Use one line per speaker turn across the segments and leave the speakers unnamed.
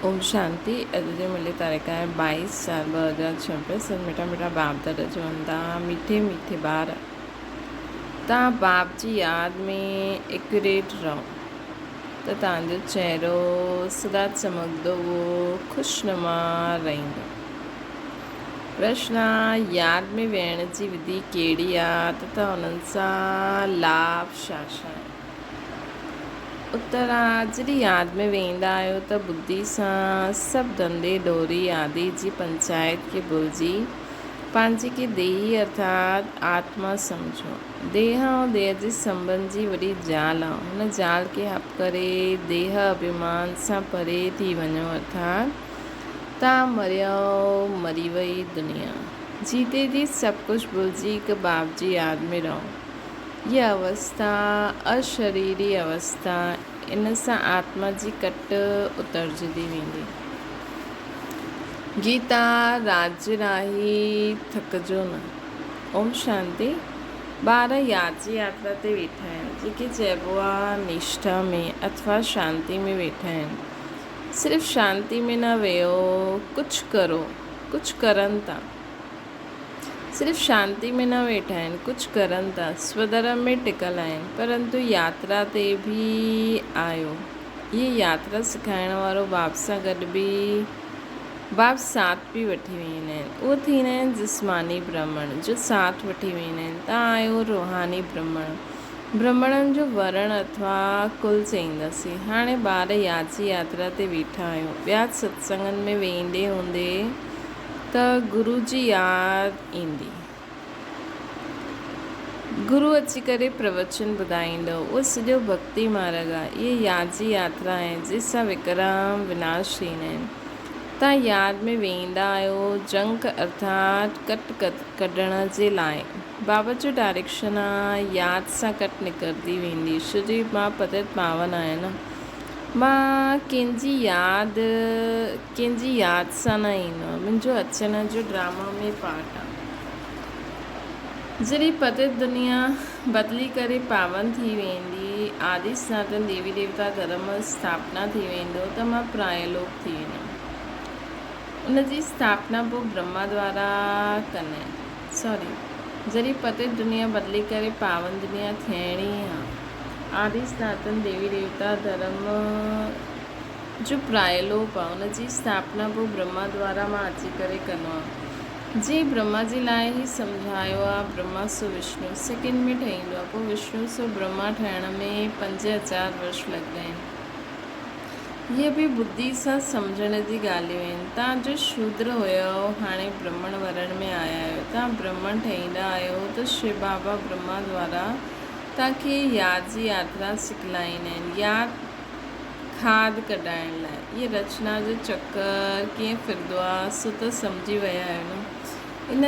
ओम शांति। अॼु जो मिले तारीख़ आहे 22/4/2026। मिठा मिठा बाप दादा चवंदा मीठे मीठे ॿार तव्हां बाप जी यादि में एक्यूरेट रहो त तव्हांजो चहिरो सदा चमकंदो, ख़ुशनुमा रहंदो। प्रश्न आहे, यादि में वेहण जी विधि कहिड़ी आहे त उन्हनि सां लाभ छा छा आहे? उत्तर आहे, जॾहिं यादि में वेंदा आहियो त बुद्धि सां सभु धंधे डोरी आदि जी पंचायत खे भुलिजी पंहिंजे खे देही अर्थात आत्मा सम्झो। देह ऐं देह जे संबंध जी वॾी जाल आहे। हुन जाल खे हप करे देह अभिमान सां परे थी वञो, अर्थात तव्हां मरियो, मरी वई दुनिया। जीते जी सभु कुझु भुलिजी हिकु बाप जी यादि में रहो। हीअ अवस्था अशरीरी अवस्था, इन सां आत्मा जी कट उतरजंदी वेंदी। गीता राज्य राही थकिजो न। ओम शांति। ॿार यादि जी यात्रा ते वेठा आहिनि, जेके चइबो आहे निष्ठा में अथवा शांति में वेठा आहिनि। सिर्फ़ु शांति में न वेहो, कुझु करो, कुझु करनि था। सिर्फ़ु शांति में न वेठा आहिनि, कुझु करनि था, स्वधर्म में टिकल आहिनि, परंतु यात्रा ते बि आयो। हीअ यात्रा सेखारण वारो बाप सां गॾु बि बाप साथ बि वठी वेंदा आहिनि। उहे थींदा आहिनि जिस्मानी ब्राह्मण जो साथ वठी वेंदा आहिनि। तव्हां आहियो रूहानी ब्राह्मण। ब्राह्मणनि जो वर्ण अथवा कुल चईंदासीं। हाणे ॿार यादि जी यात्रा ते वेठा आहियो। ॿिया सत्संगनि में वेंदे हूंदे त गुरु जी यादि ईंदी। गुरु अची करे प्रवचन ॿुधाईंदो। उहो सॼो भक्ति मार्ग आहे। इहे यादि जी यात्रा आहे जंहिंसां विकराम विनाश थींदा आहिनि। तव्हां यादि में वेंदा आहियो जंग अर्थात कट कढण जे लाइ। बाबा जो डायरेक्शन आहे, यादि सां कट निकिरंदी वेंदी। छोजी मां पतित पावन आहियां न, मां कंहिंजी यादि सां न ईंदो आहे। मुंहिंजो अचण जो ड्रामा में पार्ट आहे। जॾहिं पतित दुनिया बदिली करे पावन थी वेंदी, आदि सनातन देवी देवता धर्म स्थापना थी वेंदो, त मां प्रायलोक थी वेंदमि। उनजी स्थापना पोइ ब्रह्मा द्वारा जॾहिं पतित दुनिया बदिली करे पावन दुनिया थियणी आहे, आदि सनातन देवी देवता धर्म जो प्रायलोक आहे, उनजी स्थापना पोइ ब्रह्मा द्वारा मां अची करे कंदो आहियां। जी ब्रह्मा जे लाइ ई सम्झायो आहे। ब्रह्मा सो विष्णु सेकेंड में ठहींदो आहे, पोइ विष्णु सो ब्रह्मा ठहिण में 5000 वर्ष लॻंदा आहिनि। इहे बि बुद्धि सां सम्झण जी ॻाल्हियूं आहिनि। तव्हां जो शूद्र हुयो, हाणे ब्राह्मण वरण में आया आहियो। तव्हां ब्राह्मण ठहींदा आहियो त शिव बाबा ब्रह्मा द्वारा तव्हांखे यादि जी यात्रा सिखलाईंदा आहिनि, यादि खाद कढाइण लाइ। इहे रचना जो चकर कीअं फिरंदो आहे सो त सम्झी विया आहियो न।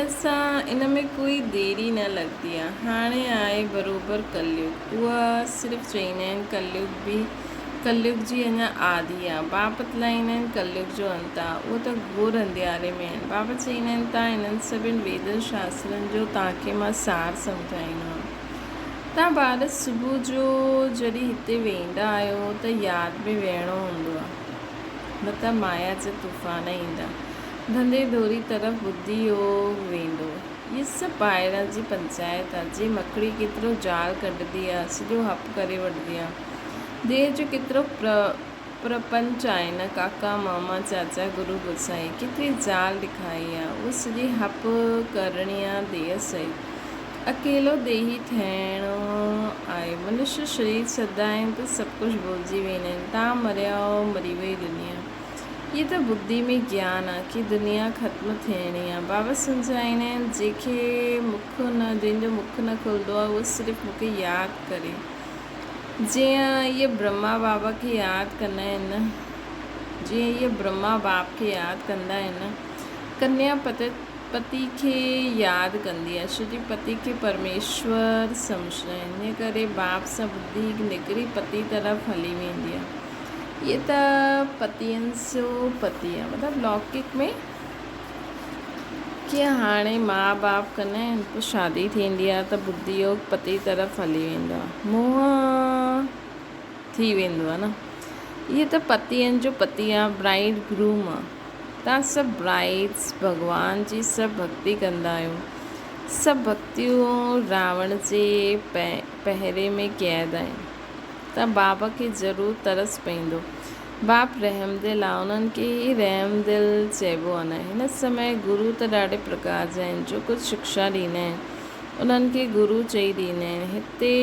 इन में कोई देरी न लॻंदी आहे। हाणे आहे बराबरि कलयुग। उहा सिर्फ़ु चईंदा आहिनि कलयुग जी अञा आदि आहे। बाप बतलाईंदा आहिनि कलयुग जो अंत आहे। उहो त घोर अंधियारे में आहिनि। बाबा चईंदा आहिनि तव्हां इन्हनि सभिनि वेद शास्त्रनि जो तव्हांखे मां सार सम्झाईंदो आहियां। तव्हां ॿार सुबुह जो जॾहिं हिते वेंदा आहियो त यादि में वेहणो हूंदो आहे, न त माया जा तूफ़ान ईंदा। धंधे डोरी तरफ़ बुद्धि योग वेंदो। इहे सभु ॿाहिरां जी पंचायत आहे। जीअं मकड़ी केतिरो जाल कढंदी आहे, सॼो हप करे वठंदी आहे। देह जो केतिरो प्रपंच आहे न, काका मामा चाचा गुरू गुसाई केतिरी जाल ॾेखारी आहे। उहा सॼी हप करणी आहे देह सहित। अकेलो देही ठहिणो आहे। मनुष्य शरीर छॾंदा आहिनि त सभु कुझु भुलिजी वेंदा आहिनि। तव्हां मरिया, मरी वई दुनिया। इहे त बुद्धि में ज्ञान आहे कि दुनिया ख़त्म थियणी आहे। बाबा सम्झाईंदा आहिनि जंहिंजो मुख न खुलंदो आहे, उहो सिर्फ़ु मूंखे यादि करे। जीअं इहे ब्रह्मा बाबा खे यादि कंदा आहिनि न, जीअं इहे ब्रह्मा बाप खे यादि कंदा आहिनि न, कन्या पति खे यादि कंदी आहे। छोजी पति खे परमेश्वर सम्झंदा आहिनि। इन करे बाप सां बुद्धि निकिरी पति तरफ़ हली वेंदी आहे। ये त पतियनि सो पति आहे। मतिलबु लौकिक में कीअं हाणे माउ बाप कंदा आहिनि, पोइ शादी थींदी आहे त बुद्धि योग पति तरफ़ हली वेंदो आहे, मोह थी वेंदो आहे न। इहे त पति आहिनि जो पति आहे, ब्राइड ग्रूम आहे। तव्हां सभु ब्राइड्स भॻवान जी सभु भक्ति कंदा आहियो। सभु भक्तियूं रावण जे पहिरे में क़ैद आहिनि, त बाबा खे ज़रूरु तरस पईंदो। बाप रहमदिल आहे, उन्हनि खे ई रहमदिल चइबो आहे न। हिन समय गुरू त ॾाढे प्रकार जा आहिनि जो कुझु शिक्षा ॾींदा आहिनि, उन्हनि खे गुरू चई ॾींदा आहिनि। हिते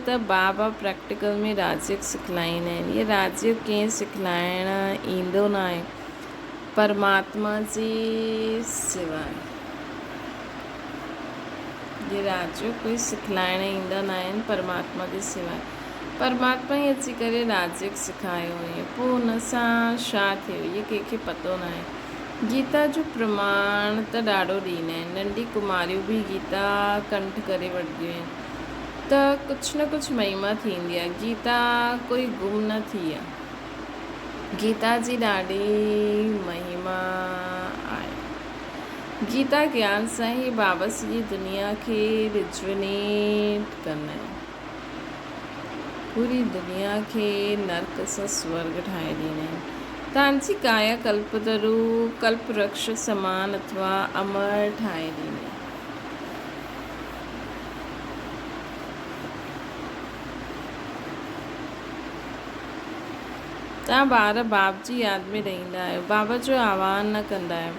त बाबा प्रैक्टिकल में राजयोग सिखलाईंदा आहिनि। इहे राजयोग कंहिं सिखलाइण ईंदो न आहे परमात्मा जे सवाइ। ये राजयोग कोई सिखलाइण ईंदा न आहिनि परमात्मा जे सवाइ। परमात्मा ई अची करे राजयोग सिखायो हुई। पोइ हुन सां छा थियो इहे कंहिंखे पतो न आहे। गीता जो प्रमाण त ॾाढो ॾींदा आहिनि। नंढी कुमारियूं बि गीता कंठ करे वठंदियूं आहिनि, त कुझु न कुझु महिमा थींदी आहे। गीता कोई गुम न थी आहे। गीता जी ॾाढी महिमा आहे। गीता ज्ञान सां ई बाबा सॼी दुनिया खे रिजुवनेट कंदा आहिनि। पूरी दुनिया खे नर्क सां स्वर्ग ठाहे ॾींदा आहिनि। तव्हांजी काया कल्पतरू कल्पवृक्ष समान अथवा अमर ठाहे ॾींदा आहिनि। तव्हां ॿार बाप जी यादि में रहंदा आहियो, बाबा जो आह्वान न कंदा आहियो।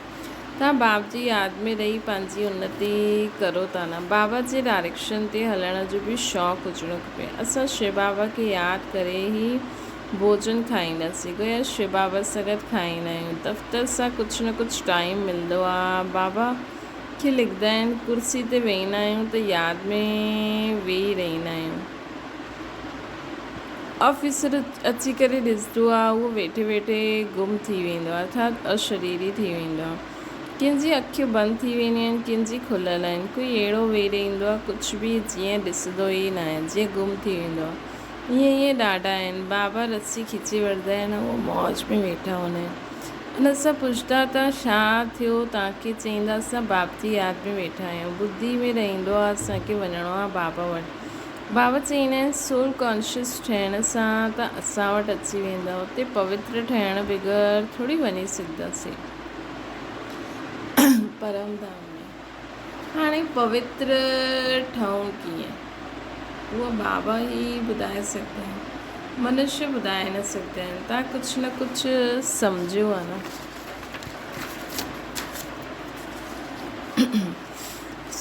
तव्हां बाप जी यादि में रही पंहिंजी उन्नति करो था न। बाबा जे डायरेक्शन ते हलण जो बि शौक़ु हुजणो खपे। असां शिव बाबा खे यादि करे ई भोजन खाईंदासीं। गोया शिव बाबा सां गॾु खाईंदा आहियूं। दफ़्तर सां कुझु न कुझु टाइम मिलंदो आहे, बाबा खे लिखंदा आहिनि। कुर्सी ते वेहींदा आहियूं त यादि में वेही रहंदा आहियूं। ऑफिसर अची करे ॾिसंदो आहे, उहो वेठे वेठे गुम थी वेंदो आहे, अर्थात अशरीरी थी वेंदो आहे। कंहिंजी अखियूं बंदि थी वेंदियूं आहिनि, कंहिंजी खुलियल आहिनि। कोई अहिड़ो वेही रहंदो आहे कुझु बि जीअं ॾिसंदो ई न आहे, जीअं गुम थी वेंदो आहे। ईअं ॾाढा आहिनि। बाबा रस्सी खिचे वठंदा आहिनि, उहो मौज में वेठा हूंदा आहिनि। उन सां पुछंदा त छा थियो तव्हांखे, चईंदा असां बाप जी यादि में वेठा आहियूं। ॿुधी में रहंदो आहे असांखे वञिणो आहे बाबा वटि। बाबा चईंदा आहिनि सोल कॉन्शियस ठहिण सां त असां वटि अची वेंदा। उते पवित्र ठहिण बग़ैर थोरी वञी सघंदासीं परम धाम में। हाणे पवित्र ठहूं कीअं, उहो बाबा ई ॿुधाए सघंदा आहिनि, मनुष्य ॿुधाए न सघंदा आहिनि। तव्हां कुझु न कुझु सम्झो आहे न।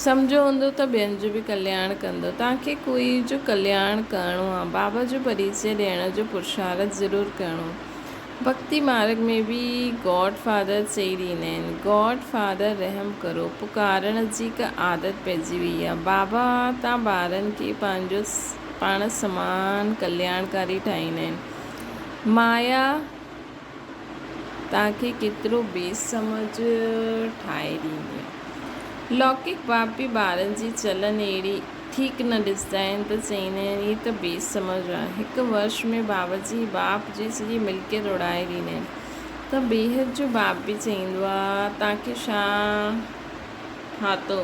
सम्झो हूंदो त ॿियनि जो बि कल्याण कंदो। तव्हांखे कोई जो कल्याण करिणो आहे, बाबा जो परिचय ॾियण जो पुरुषार्थ ज़रूरु करिणो। भक्ति मार्ग में बि गॉड फादर चई ॾींदा आहिनि, गॉड फादर रहम करो। पुकारण जी हिकु आदत पइजी वई आहे। बाबा तव्हां ॿारनि खे पंहिंजो पाण समान कल्याणकारी ठाहींदा आहिनि। माया तव्हांखे केतिरो बेसमझ ठाहे ॾींदी आहे। लौकिक बाप बि ॿारनि जी चलन अहिड़ी ठीकु न ॾिसंदा आहिनि त चईंदा आहिनि हीअ त बेसमझ आहे। हिकु वर्ष में बाबा जी बाप जी सॼी मिल्कियत उड़ाए ॾींदा आहिनि। त बेहद जो बाप बि चईंदो आहे तव्हांखे छा ठातो,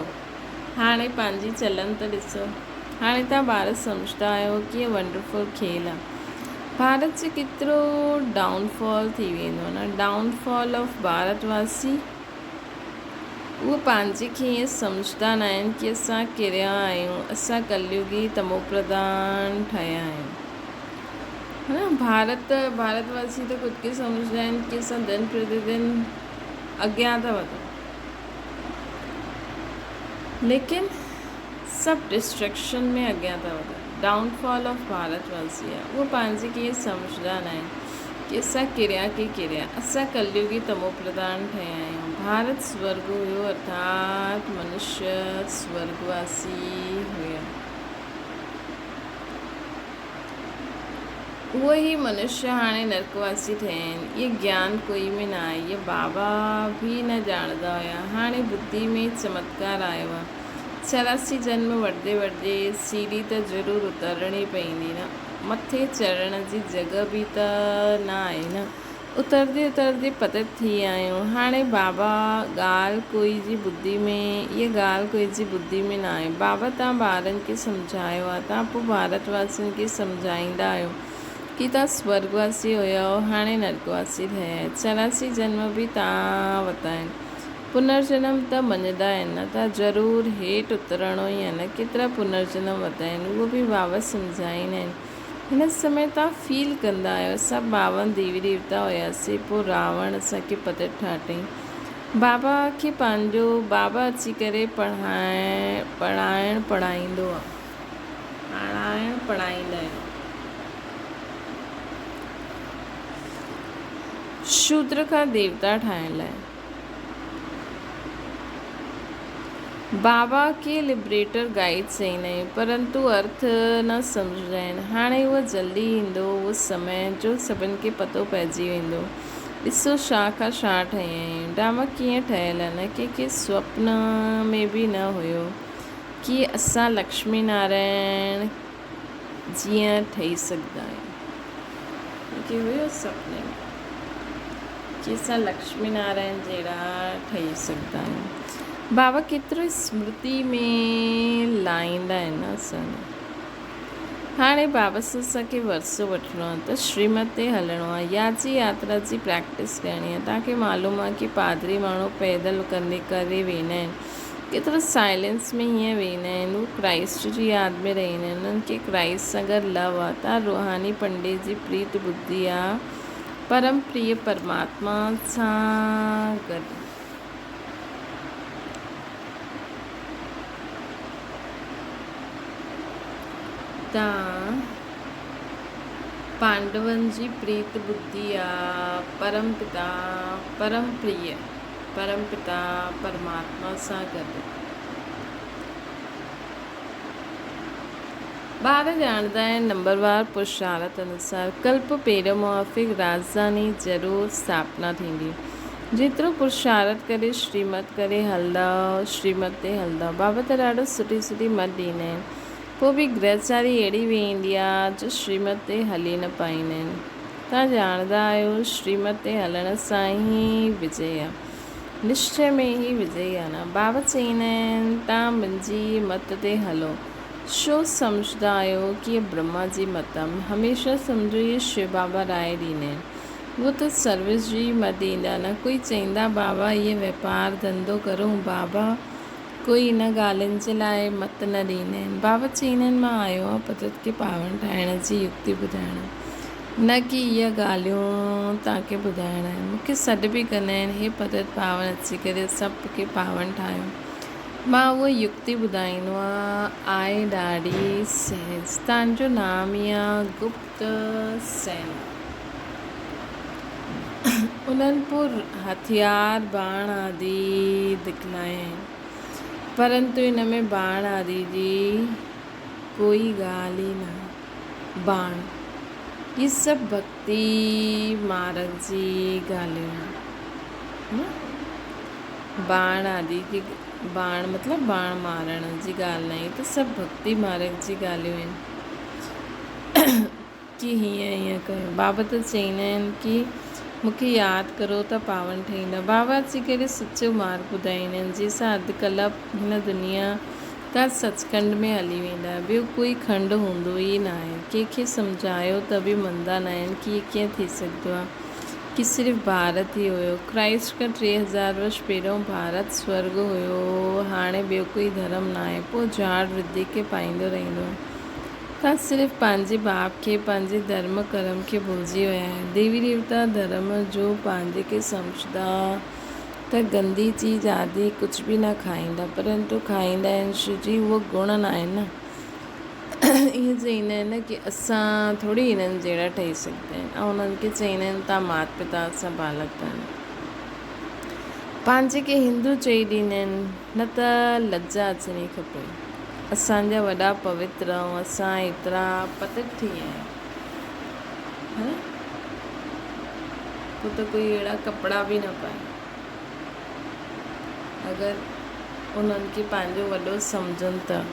हाणे पंहिंजी चलन त ॾिसो। हाणे तव्हां ॿार सम्झंदा आहियो कीअं वंडरफुल खेल आहे। भारत जो केतिरो डाउनफॉल थी वेंदो न। डाउनफॉल ऑफ भारतवासी, उहे पंहिंजे खे ईअं सम्झंदा न आहिनि की असां किरिया आहियूं, असां कलयुगी तमोप्रधान ठहिया आहियूं, है न। भारतवासी त ख़ुदि खे सम्झंदा आहिनि की असां दिन प्रतिदिन अॻियां था वधूं, लेकिन सभु डिस्ट्रैक्शन में अॻियां था वधनि। डाउनफॉल ऑफ भारतवासी आहे। उहो पंहिंजे खे ईअं सम्झंदा न आहिनि कि असां किरिया की किरिया, असां कलयुगी तमोप्रधान ठहिया आहियूं। भारत स्वर्ग हुयो, अर्थात मनुष्य स्वर्गवासी हुया। उहे ई मनुष्य हाणे नरकवासी ठहिया आहिनि। इहे ज्ञान कोई में न आहे, इहे बाबा बि न ॼाणंदा हुया। हाणे बुद्धि में चमत्कार आयो आहे। 84 जन्म वठंदे वठंदे सीढ़ी त ज़रूरु उतरणी पवंदी न। मथे चढ़ण जी जॻह बि त न आहे न। उतरदे उतरदे पतित थी आहियूं। हाणे बाबा ॻाल्हि कोई जी बुद्धि में, इहा ॻाल्हि कोई जी बुद्धि में न आहे। बाबा तव्हां ॿारनि खे सम्झायो आहे, तव्हां पोइ भारतवासियुनि खे सम्झाईंदा आहियो। कि तव्हां स्वर्गवासी हुयो, हाणे नर्कवासी थिया, 84 जन्म बि तव्हां वरिता आहिनि, पुनर्जन्म त मञंदा आहिनि न, तव्हां ज़रूरु हेठि उतरणो ई आहे न। केतिरा पुनर्जन्म वरिता आहिनि उहो बि बाबा सम्झाईंदा आहिनि। हिन समय तव्हां फील कंदा आहियो असां 52 देवी देवता हुयासीं, पोइ रावण असांखे पतत ठातईं। बाबा खे पंहिंजो बाबा अची करे पढ़ाईंदो आहे, पढ़ाईंदा आहिनि। शूद्र खां देवता ठाहिण लाइ बाबा खे लिबरेटर गाइड चईंदा आहियूं, परंतु अर्थ न सम्झंदा आहिनि। हाणे उहो जल्दी ईंदो उहो समय जो सभिनि खे पतो पइजी वेंदो। ॾिसो छा खां छा ठहिया आहियूं, ड्रामा कीअं ठहियल आहे न, कंहिंखे स्वप्न में बि न हुयो कि असां लक्ष्मी नारायण जीअं ठही सघंदा आहियूं। कंहिंखे हुयो सुपिने में कि असां लक्ष्मी नारायण जहिड़ा ठही सघंदा आहियूं। बाबा केतिरो स्मृति में लाहींदा आहिनि न असांखे। हाणे बाबा सां असांखे वरसो वठिणो आहे त श्रीमत ते हलणो आहे, याची यात्रा जी प्रैक्टिस करणी आहे। तव्हांखे मालूम आहे कि पादरी माण्हू पैदल करे वेंदा आहिनि, केतिरो साइलेंस में हीअं वेंदा आहिनि, उहे क्राइस्ट जी यादि में रहंदा आहिनि, उन्हनि खे क्राइस्ट सां गॾु लव आहे। तव्हां रूहानी पंडित जी प्रीत बुद्धि आहे परम प्रिय परमात्मा सां गॾु। तव्हां पांडवनि जी प्रीत बुद्धि आहे परम पिता परमात्मा सां गॾु। ॿार ॼाणंदा आहिनि नंबरवार पुरुषार्थ अनुसार कल्प पेरमॉर्फिक राजधानी ज़रूरु स्थापना थींदी। जेतिरो पुरुषार्थ करे श्रीमत ते हलंदा। बाबा त ॾाढो सुठी मत ॾींदा आहिनि, पोइ बि ग्रहचारी अहिड़ी वेंदी आहे जो श्रीमत ते हली न पाईंदा आहिनि। तव्हां ॼाणंदा आहियो श्रीमत ते हलण सां ई विजय आहे, निश्चय में ई विजय आहे न। बाबा चईंदा आहिनि तव्हां मुंहिंजी मत ते हलो, छो सम्झंदा आहियो कि इहा ब्रह्मा जी मत आहे। हमेशह सम्झो इहे शिव बाबा राय ॾींदा आहिनि, उहो त सर्विस जी मत ॾींदा न। कोई चईंदा बाबा इहे वापारु धंधो करूं, बाबा कोई इन ॻाल्हियुनि जे लाइ मत न ॾींदा आहिनि। बाबा चईंदा आहिनि मां आयो आहियां पतत खे पावन ठाहिण जी युक्ति ॿुधाइण, न कि इहा ॻाल्हियूं तव्हांखे ॿुधाइण आहिनि। मूंखे सॾु बि कंदा आहिनि हे पतत पावन अची करे सभु पावन ठाहियो, मां उहा युक्ति ॿुधाईंदो आहे ॾाढी सहज। तव्हांजो नाम ई आहे गुप्त सेन। उन्हनि पोइ हथियार बाण आदि दिखलाया आहिनि, परंतु इन में बाण आदि जी कोई ॻाल्हि ई न। बाण ये सभु भक्ति मार्ग जी ॻाल्हियूं आहिनि। बाण आदि जी बाण मतिलबु बाण मारण जी ॻाल्हि न आहे, त सभु भक्ति मार्ग जी ॻाल्हियूं आहिनि कि हीअं कयो। बाबा त चईंदा आहिनि कि मूंखे यादि करो त पावन ठहींदा। बाबा अची करे सचो मार्ग ॿुधाईंदा आहिनि, जंहिंसां अधु कलाक हिन दुनिया तव्हां सचखंड में हली वेंदा। ॿियो कोई खंड हूंदो ई न आहे। कंहिंखे सम्झायो त बि मञंदा न आहिनि कि इहे कीअं थी सघंदो आहे कि सिर्फ़ु भारत ई हुयो। क्राइस्ट खां 3000 वर्ष पहिरियों भारत स्वर्ग हुयो, हाणे ॿियो कोई धर्म न आहे। पोइ झाड़ वृद्धि खे पाईंदो रहंदो। तव्हां सिर्फ़ु पंहिंजे बाप खे पंहिंजे धर्म कर्म खे भुलिजी विया आहियो। देवी देवता धर्म जो पंहिंजे खे सम्झंदा त गंदी चीज़ आदि कुझु बि न खाईंदा, परंतु खाईंदा आहिनि शुची, उहो गुण न आहे न। ईअं चईंदा आहिनि न कि असां थोरी हिननि जहिड़ा ठही सघंदा आहिनि, ऐं उन्हनि खे चईंदा आहिनि तव्हां माता पिता सां बालक आहिनि। पंहिंजे खे हिंदू चई ॾींदा आहिनि, न त लज्जा अचणी खपे। असांजा वॾा पवित्र ऐं असां एतिरा पतित थी विया आहियूं, पोइ त कोई अहिड़ा कपिड़ा बि न पाए अगरि उन्हनि खे पंहिंजो वॾो सम्झनि त,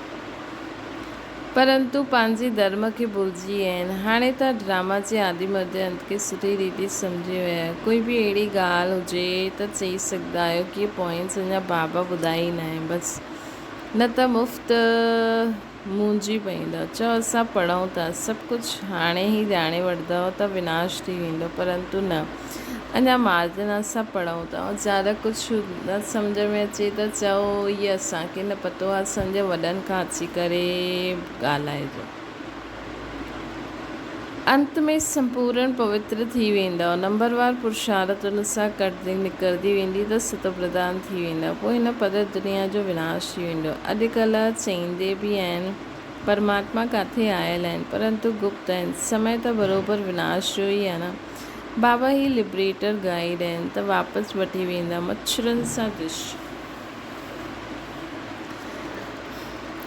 परंतु पंहिंजे धर्म खे भुलिजी विया आहिनि। हाणे त ड्रामा जे आदि मध्य अंत खे सुठी रीति सम्झी विया आहियो। कोई बि अहिड़ी ॻाल्हि हुजे त चई सघंदा आहियो कि पॉइंट्स अञा बाबा ॿुधाई न आहे, बसि न त मुफ़्त मुंहिंजी पईंदव। चओ असां पढ़ूं था, सभु कुझु हाणे ई ॼाणे वठंदव त विनाश थी वेंदो, परंतु न, अञा मार्जन सां पढ़ूं था। ऐं ज़्यादा कुझु न सम्झ में अचे त चओ इहे असांखे न पतो आहे, असांजे वॾनि खां अची करे ॻाल्हाइजो। अंत में संपूर्ण पवित्र थी वेंदव। नंबरवार पुरुषार्थ अनुसार कटंदी निकिरंदी वेंदी त सतो प्रधान थी वेंदा। पोइ हिन पद दुनिया जो विनाश थी वेंदो। अॼुकल्ह चईंदे बि आहिनि परमात्मा किथे आयल आहिनि, परंतु गुप्त आहिनि। समय त बराबरि विनाश जो ई आहे न। बाबा ही लिबरेटर गाइड आहिनि त वापसि वठी वेंदा मच्छरनि सां डिश।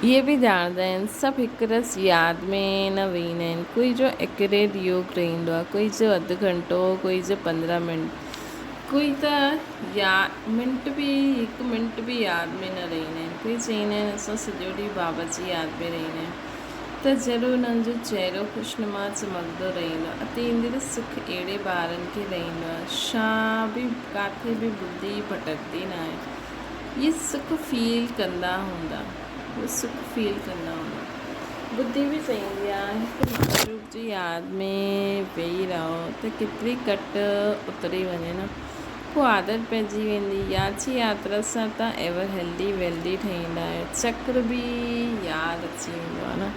इहे बि ॼाणंदा आहिनि सभु हिकु रस यादि में न वेहींदा आहिनि। कोई जो एक्यूरेट योग रहंदो आहे, कोई जो अधु घंटो, कोई जो 15 मिंट, कोई त मिंट बि 1 मिंट बि यादि में न रहंदा आहिनि। कोई चवंदा आहिनि असां सॼो ॾींहुं बाबा जी यादि में रहंदा आहियूं त ज़रूरु हुननि जो चहिरो ख़ुशनुमा चमकंदो रहंदो आहे। अतींद्र सुख अहिड़े ॿारनि खे रहंदो आहे, छा बि किथे बि बुद्धि भटकंदी न आहे। इहे सुख फील कंदा हूंदा, उहे सुख फील कंदा हूंदा। बुद्धि बि चईंदी आहे हिकु माण्हू जी यादि में वेही रहो त केतिरी कट उतरी वञे न, पोइ आदत पइजी वेंदी। यादि जी यात्रा सां तव्हां एवर हेल्दी वेल्दी ठहींदा आहियो। चक्र बि यादि अची वेंदो आहे न।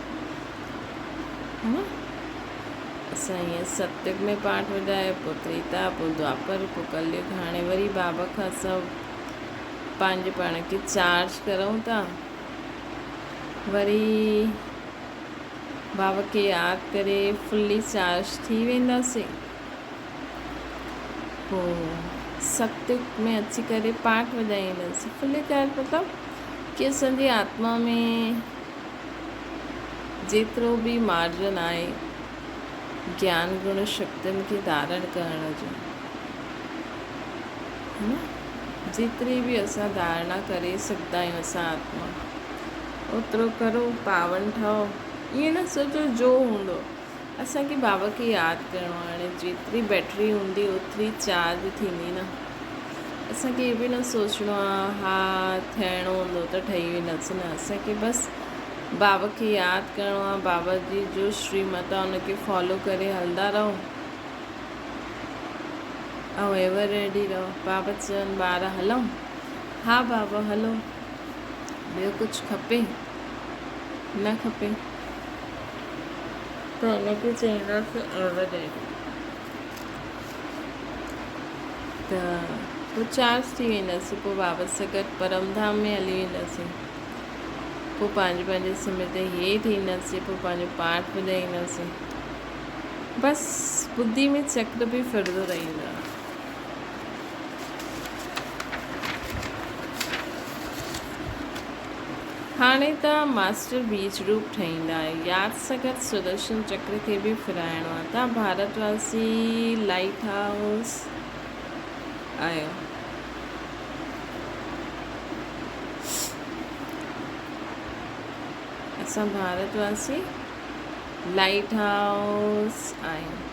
असां ईअं सतयुग में पाठ वॼायो, पोइ त्रेता, पोइ द्वापर, पोइ कलयुग, हाणे वरी बाबा खां सभु पंहिंजे पाण खे चार्ज करूं था। वरी बाबा खे यादि करे फुल्ली चार्ज थी वेंदासीं। पोइ सतयुग में अची करे पाठ वॼाईंदासीं। फुल्ली चार्ज मतिलबु कि असांजी आत्मा में जेतिरो बि मार्जन आहे ज्ञान गुण शक्तियुनि खे धारण करण जो, है न, जेतिरी बि असां धारणा करे सघंदा आहियूं असां आत्मा, ओतिरो करो, पावन ठहो। ईअं न सोचो जो हूंदो, असांखे बाबा खे यादि करिणो आहे। हाणे जेतिरी बैटरी हूंदी ओतिरी चार्ज थींदी न। असांखे इहे बि न सोचणो आहे हा थियणो हूंदो त ठही वेंदासीं, न, असांखे बसि बाबा खे यादि करिणो आहे। बाबा जी जो श्रीमत आहे उनखे फॉलो करे हलंदा रहो ऐं एवर रेडी रहो। बाबा चवनि ॿार हलूं, हा बाबा हलो, ॿियो कुझु खपे न खपे त हिनखे चईंदासीं एवर रेडी। त पोइ चार्ज थी वेंदासीं। पोइ बाबा सां गॾु परमधाम में हली वेंदासीं। पोइ पंहिंजे समय ते हेठि ईंदासीं। पोइ पंहिंजो पाठ ॿुधाईंदासीं। बसि बुद्धि में चक्र बि फिरंदो रहंदो आहे। हाणे त मास्टर बीज रूप ठाहींदा आहियो। यादि सां गॾु सुदर्शन चक्र खे बि फिराइणो आहे। तव्हां भारतवासी लाइट हाउस आहियो। असां भारतवासी लाइट हाउस आहियूं।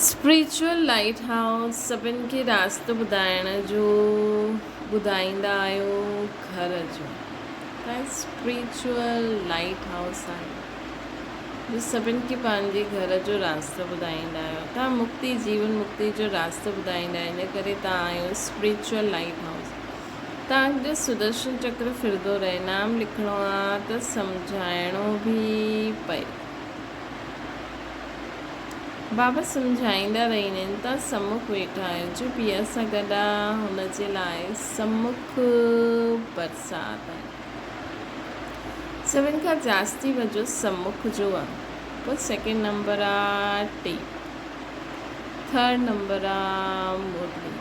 स्पिरिचुअल लाइट हाउस सभिनि खे रास्तो ॿुधाइण जो ॿुधाईंदा आहियो घर जो। तव्हां स्पिरिचुअल लाइट हाउस आहियो जो सभिनि खे पंहिंजे घर जो रास्तो ॿुधाईंदा आहियो। तव्हां मुक्ति जीवन मुक्ति जो रास्तो ॿुधाईंदा आहियो, इन करे तव्हां आहियो स्पिरिचुअल लाइट हाउस। तव्हांजो सुदर्शन चक्र फिरंदो रहे। नाम लिखिणो आहे त सम्झाइणो बि पए। बाबा सम्झाईंदा रहंदा आहिनि। तव्हां सम्मुख वेठा आहियो जो पीअ सां गॾु आहे, हुनजे लाइ सम्मुख बरसाति आहे। सभिनि खां जास्ती वजो सम्मुख जो आहे। पोइ सेकेंड नंबर आहे टी, थर्ड नंबर आहे मुरली।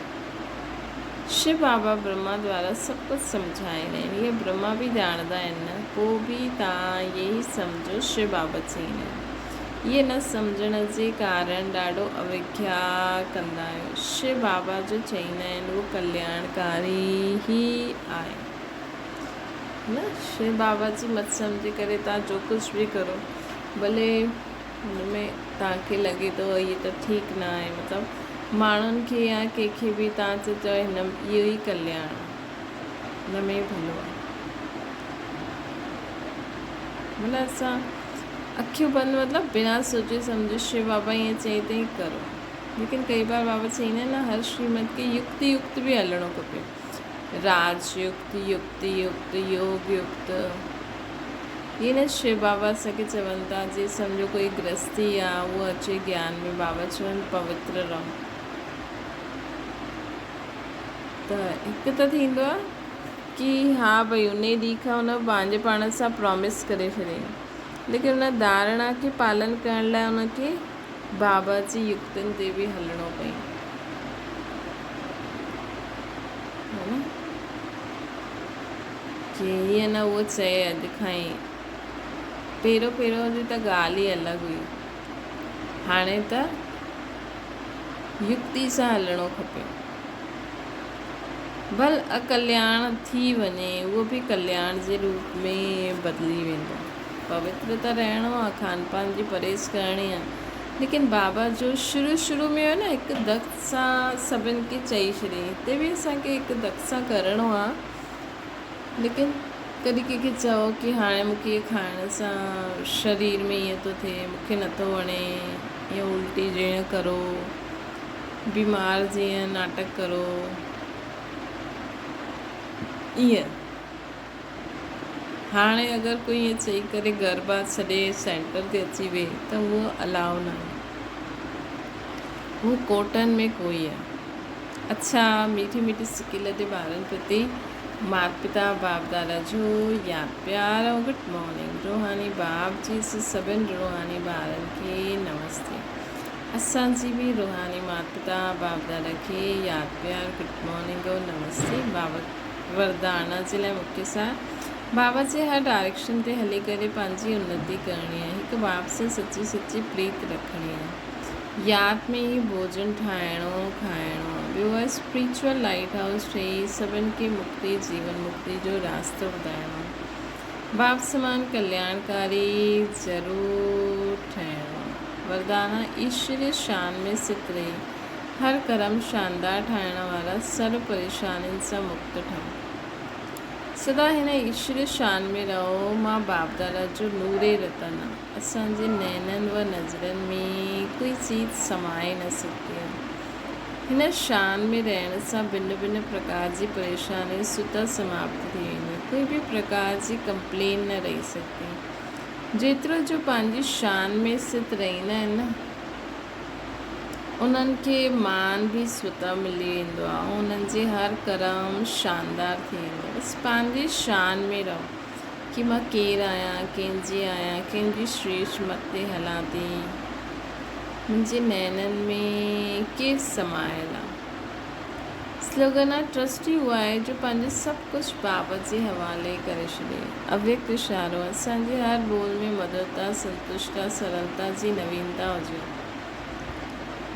शिव बाबा ब्रह्मा द्वारा सभु कुझु सम्झाईंदा आहिनि। इहे ब्रह्मा बि ॼाणंदा आहिनि न, पोइ बि तव्हां इहे ई सम्झो शिव बाबा चईंदा आहिनि। इहे न सम्झण जे कारण ॾाढो अवज्ञा कंदा आहियो। शिव बाबा जो चईंदा आहिनि उहो कल्याणकारी ई आहे न। शिव बाबा जी मत सम्झी करे तव्हां जो कुझु बि करो, भले हुन में तव्हांखे लॻे थो इहे त ठीकु न आहे, मतिलबु माण्हुनि खे या कंहिंखे बि तव्हां चओ हिन इहो ई कल्याण हिन में भलो आहे। मतिलबु असां अखियूं बंदि मतिलबु बिना सोचे सम्झे शिव बाबा ईअं चई अथई करो, लेकिन कई बार बाबा चईंदा आहिनि न हर श्रीमत खे युक्त बि हलणो खपे, राजयुक्त, युक्ति युक्त, योग युक्त। ये न शिव बाबा असांखे चवनि था जे सम्झो कोई गृहस्थी आहे उहो अचे ज्ञान में, बाबा चवनि पवित्र रहो, त हिकु त थींदो आहे कि हा भई उन ॾींहं खां उन पंहिंजे पाण सां प्रॉमिस करे छॾे, लेकिन उन धारणा खे पालन करण लाइ उनखे बाबा जी युक्तियुनि ते बि हलणो पई, है न, कि हीअं न उहो चए अॼु खां ई, पहिरियों जी त ॻाल्हि ई अलॻि हुई, हाणे त युक्ति सां हलणो खपे, भल अकल्याण थी वञे उहो बि कल्याण जे रूप में बदिली वेंदो। पवित्र त रहणो आहे, खान पान जी परहेज़ करणी आहे, लेकिन बाबा जो शुरू में हो न हिकु दख़्त सां सभिनि खे चई छॾे, हिते बि असांखे हिकु दख़्त सां करिणो आहे, लेकिन कॾहिं कंहिंखे चओ कि हाणे मूंखे इहे खाइण सां शरीर में ईअं थो थिए, मूंखे नथो वणे, ईअं उल्टी जीअं करो, बीमार जीअं नाटक करो, ईअं हाणे अगरि कोई ईअं चई करे घर बार छॾे सेंटर ते अची वे त उहो अलाउ न आहे, उहो कोटनि में कोई आहे। अच्छा, मीठी मीठी सिकिल ते ॿारनि प्रति माता पिता बाप दादा जो यादि प्यार ऐं गुड मॉर्निंग। रूहानी बाप जी सभिनि रूहानी ॿारनि खे नमस्ते। असांजी बि रूहानी माता पिता बाप दादा खे यादि प्यार गुड मॉर्निंग ऐं नमस्ते। बाबा वरदाना जे लाइ मुख्य सार बाबा जे हर डायरेक्शन ते हली करे पंहिंजी उन्नति करणी आहे, हिकु बाप सां सची प्रीत रखणी आहे, यादि में ई भोजन ठाहिणो खाइणो, ॿियो आहे स्पिरिचुअल लाइट हाउस ठही सभिनि खे मुक्ति जीवन मुक्ति जो रास्तो ॿुधाइणो, बाप समान कल्याणकारी ज़रूरु ठहिणो। वरदाना ईश्वरीय शान में स्थित रही हर कर्म शानदार ठाहिण वारा सर्व परेशानियुनि सां मुक्त ठहो, सदा हिन ईश्वरीय शान में रहो। मां बाप दादा जो नूरे रतन आहे, असांजे नैननि व नज़रनि में कोई चीज़ समाए न सघंदी आहे। हिन शान में रहण सां भिन्न प्रकार जी परेशानी सुता समाप्त थी वेंदी, कोई बि प्रकार जी कंप्लेन न रही सघंदी। जेतिरो जो पंहिंजी शान में स्थित रहंदा आहिनि न उन्हनि खे मान बि स्वतः मिली वेंदो आहे, उन्हनि जे हर कर्म शानदार थी वेंदो। बसि पंहिंजी शान में रहो कि मां केरु आहियां, कंहिंजी श्रेष्ठ मत ते हलां थी, मुंहिंजे नैननि में केरु समायल आहे। स्लोगन आहे ट्रस्टी हुआ आहे जो पंहिंजो सभु कुझु बाबा जे हवाले करे छॾे। अव्यक्त इशारो असांजे हर बोल में मधुरता, संतुष्टता, सरलता जी नवीनता हुजे।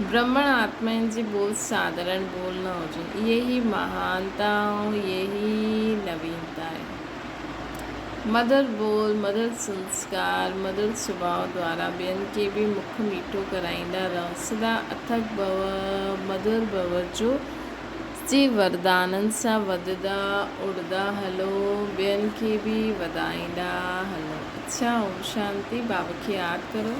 ब्रह्मण आत्माउनि जी बोल साधारण बोल न हुजनि, इहे ई महानता ऐं इहे ई नवीनता आहे। मधुर बोल, मधुर संस्कार, मधुर स्वभाव द्वारा ॿियनि खे बि मुख मीठो कराईंदा रहो। सदा अथक भव, मधुर भव जो जे वरदाननि सां वधदा उड़दा हलो, ॿियनि खे बि वधाईंदा हलो। अच्छा, ओम शांति। बाबा खे यादि करो।